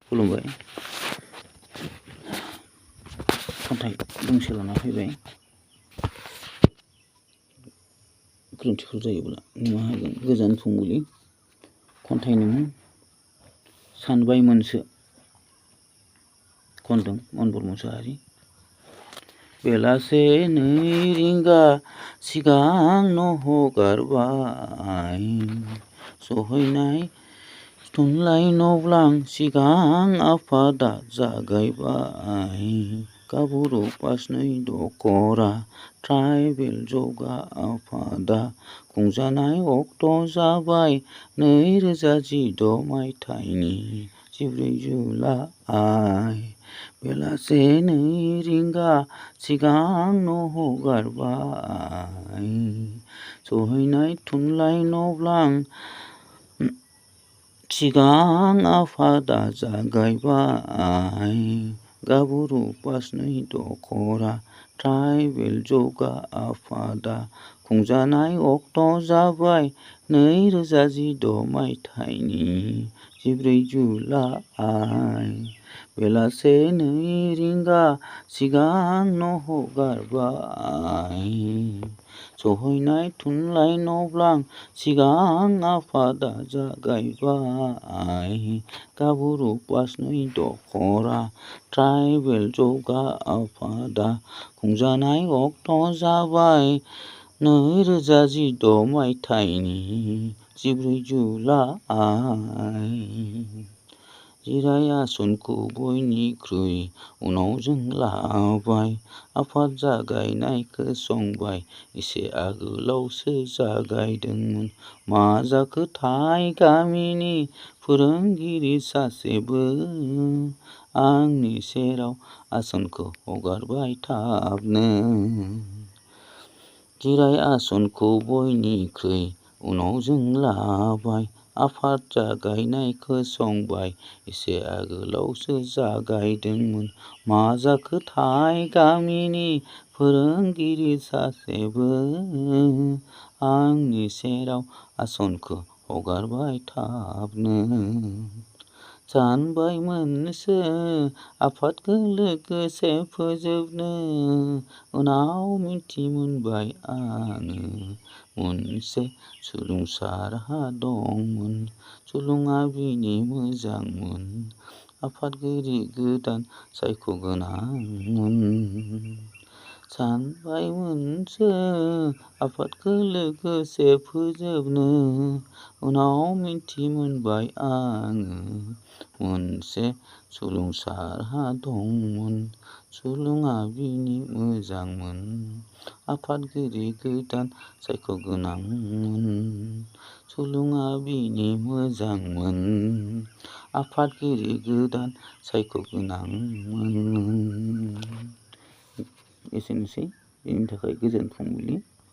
खुलुमबाय। खन्थाइ दोंसे लाना फैबाय। गोरोन्थिफोर जायोब्ला निमाहा होगोन। गोजोन फुंबिलि। खन्थाइनि मुं सानबाय मोनसो खनदों मनबर मुसाहारि। बेलासे 2 रिंगा सिगांनो हगारबाय सहैनाय थुनलाइ नब्लां सिगां आफादा जागायबाय गाबुरु पास 2 दखरा ट्राइबेल जगा आफादा खुंजानाय अक्ट' जाबाय 2016 मायथाइनि 14 जुलाइ। बेलासे 2 रिंगा सिगांनो हगारबाय सहैनाय थुनलाइ नब्लां सिगां आफादा जागायबाय गाबुरु पास 2 दखरा ट्राइबेल जगा आफादा खुंजानाय अक्ट' जाबाय 2016 मायथाइनि 14 जुलाइ। बेलासे 2 रिंगा सिगांनो हगारबाय सहैनाय थुनलाइ नब्लां सिगां आफादा जागायबाय गाबुरु पास 2 दखरा ट्राइबेल जगा आफादा खुंजानाय अक्ट' जाबाय 2016 मायथाइनि 14 जुलाइ। जिराय आसनखौ बयनिख्रुइ उनाव जों लाबाय आफाद जागायनायखौ संबाय एसे आगोलावसो जागायदोंमोन मा जाखो थाय गामिनि फोरोंगिरि सासेबो आंनि सेराव आसनखौ हगारबाय थाबनो। जिराय आसनखौ बयनिख्रुइ उनाव जों लाबाय आफाद जागायनायखौ संबाय एसे आगोलावसो जागायदोंमोन मा जाखो थाय गामिनि फोरोंगिरि सासेबो आंनि सेराव आसनखौ हगारबाय थाबनो। सानबायमोनसो आफादखौ लोगोसे फोजोबनो उनाव मिथिमोनबाय आङो मोनसे सुलुंसा राहा दंमोन सुलुङा बिनि मोजांमोन आफादगिरि गोदान सायख'गोनांमोन। सानबायमोनसो आफादखौ लोगोसे फोजोबनो उनाव मिथिमोनबाय आङो मोनसे सुलुंसा राहा दंमोन सुलुङा बिनि मोजांमोन आफादगिरि गोदान सायख'गोनांमोन। सुलुङा बिनि मोजांमोन आफादगिरि गोदान सायख'गोनांमोन। एसेनोसै दिनैनि थाखाय गोजोन फुंबिलि।